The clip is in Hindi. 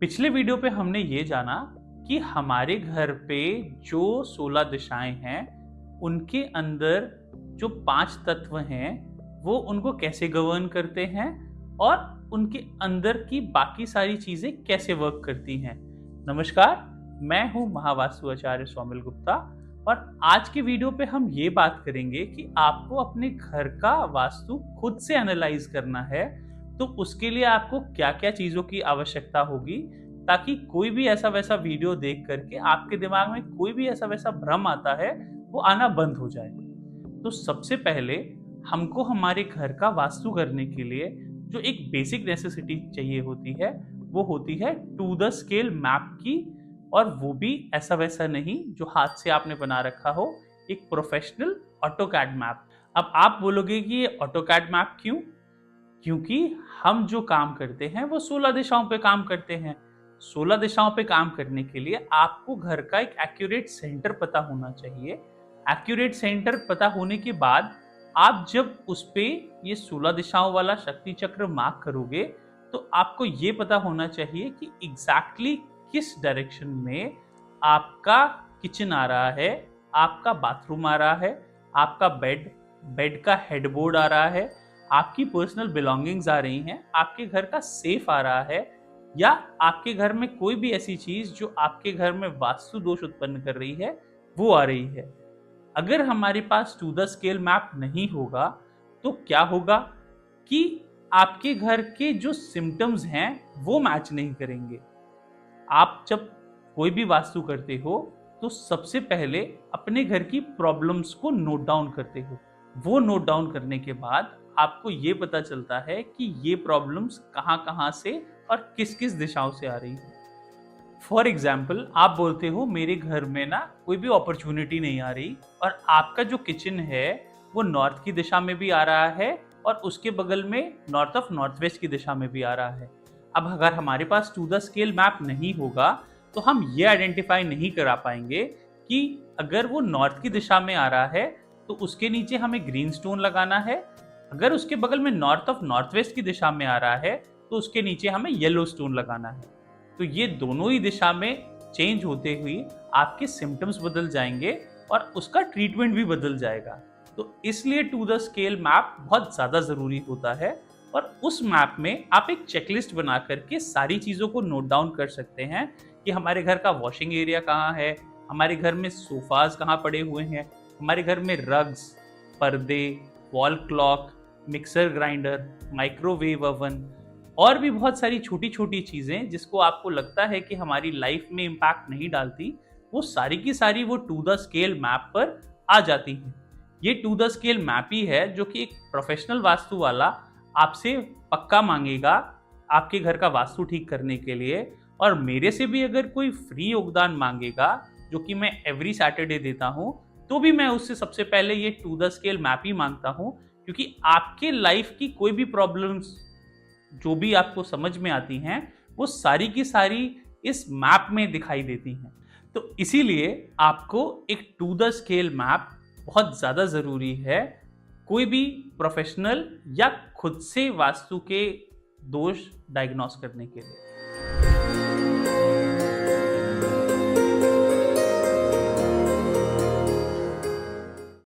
पिछले वीडियो पे हमने ये जाना कि हमारे घर पे जो 16 दिशाएं हैं उनके अंदर जो 5 तत्व हैं वो उनको कैसे गवर्न करते हैं और उनके अंदर की बाकी सारी चीजें कैसे वर्क करती हैं। नमस्कार, मैं हूं महावास्तु आचार्य स्वामिल गुप्ता और आज के वीडियो पे हम ये बात करेंगे कि आपको अपने घर का वास्तु खुद से एनालाइज करना है, तो उसके लिए आपको क्या क्या चीज़ों की आवश्यकता होगी ताकि कोई भी ऐसा वैसा वीडियो देख करके आपके दिमाग में कोई भी ऐसा वैसा भ्रम आता है वो आना बंद हो जाए। तो सबसे पहले हमको हमारे घर का वास्तु करने के लिए जो एक बेसिक नेसेसिटी चाहिए होती है वो होती है टू द स्केल मैप की, और वो भी ऐसा वैसा नहीं जो हाथ से आपने बना रखा हो, एक प्रोफेशनल ऑटोकैड मैप। अब आप बोलोगे कि ये ऑटोकैड मैप क्यों? क्योंकि हम जो काम करते हैं वो 16 दिशाओं पे काम करते हैं। 16 दिशाओं पे काम करने के लिए आपको घर का एक एक्यूरेट सेंटर पता होना चाहिए। एक्यूरेट सेंटर पता होने के बाद आप जब उस पे ये 16 दिशाओं वाला शक्ति चक्र मार्क करोगे तो आपको ये पता होना चाहिए कि एग्जैक्टली किस डायरेक्शन में आपका किचन आ रहा है, आपका बाथरूम आ रहा है, आपका बेड का हेडबोर्ड आ रहा है, आपकी पर्सनल बिलोंगिंग्स आ रही हैं, आपके घर का सेफ आ रहा है, या आपके घर में कोई भी ऐसी चीज जो आपके घर में वास्तु दोष उत्पन्न कर रही है वो आ रही है। अगर हमारे पास टू द स्केल मैप नहीं होगा तो क्या होगा कि आपके घर के जो सिम्टम्स हैं वो मैच नहीं करेंगे। आप जब कोई भी वास्तु करते हो तो सबसे पहले अपने घर की प्रॉब्लम्स को नोट डाउन करते हो। वो नोट डाउन करने के बाद आपको ये पता चलता है कि ये प्रॉब्लम्स कहाँ कहाँ से और किस किस दिशाओं से आ रही है। फॉर एग्जाम्पल, आप बोलते हो मेरे घर में ना कोई भी अपॉर्चुनिटी नहीं आ रही, और आपका जो किचन है वो नॉर्थ की दिशा में भी आ रहा है और उसके बगल में नॉर्थ ऑफ नॉर्थ वेस्ट की दिशा में भी आ रहा है। अब अगर हमारे पास टू द स्केल मैप नहीं होगा तो हम ये आइडेंटिफाई नहीं करा पाएंगे कि अगर वो नॉर्थ की दिशा में आ रहा है तो उसके नीचे हमें ग्रीन स्टोन लगाना है, अगर उसके बगल में नॉर्थ ऑफ नॉर्थ वेस्ट की दिशा में आ रहा है तो उसके नीचे हमें येलो स्टोन लगाना है। तो ये दोनों ही दिशा में चेंज होते हुए आपके सिम्टम्स बदल जाएंगे और उसका ट्रीटमेंट भी बदल जाएगा। तो इसलिए टू द स्केल मैप बहुत ज़्यादा ज़रूरी होता है, और उस मैप में आप एक चेकलिस्ट बना करके सारी चीज़ों को नोट डाउन कर सकते हैं कि हमारे घर का वॉशिंग एरिया कहाँ है, हमारे घर में सोफाज कहाँ पड़े हुए हैं, हमारे घर में रग्स, पर्दे, wall clock, mixer grinder, microwave oven और भी बहुत सारी छोटी छोटी चीज़ें जिसको आपको लगता है कि हमारी लाइफ में इम्पैक्ट नहीं डालती, वो सारी की सारी वो टू द स्केल मैप पर आ जाती हैं। ये टू द स्केल मैप ही है जो कि एक प्रोफेशनल वास्तु वाला आपसे पक्का मांगेगा आपके घर का वास्तु ठीक करने के लिए, और मेरे से भी अगर कोई फ्री योगदान मांगेगा जो कि मैं एवरी सैटरडे देता हूँ तो भी मैं उससे सबसे पहले ये टू द स्केल मैप ही मांगता हूँ, क्योंकि आपके लाइफ की कोई भी प्रॉब्लम्स जो भी आपको समझ में आती हैं वो सारी की सारी इस मैप में दिखाई देती हैं। तो इसीलिए आपको एक टू द स्केल मैप बहुत ज़्यादा ज़रूरी है कोई भी प्रोफेशनल या खुद से वास्तु के दोष डायग्नोस करने के लिए।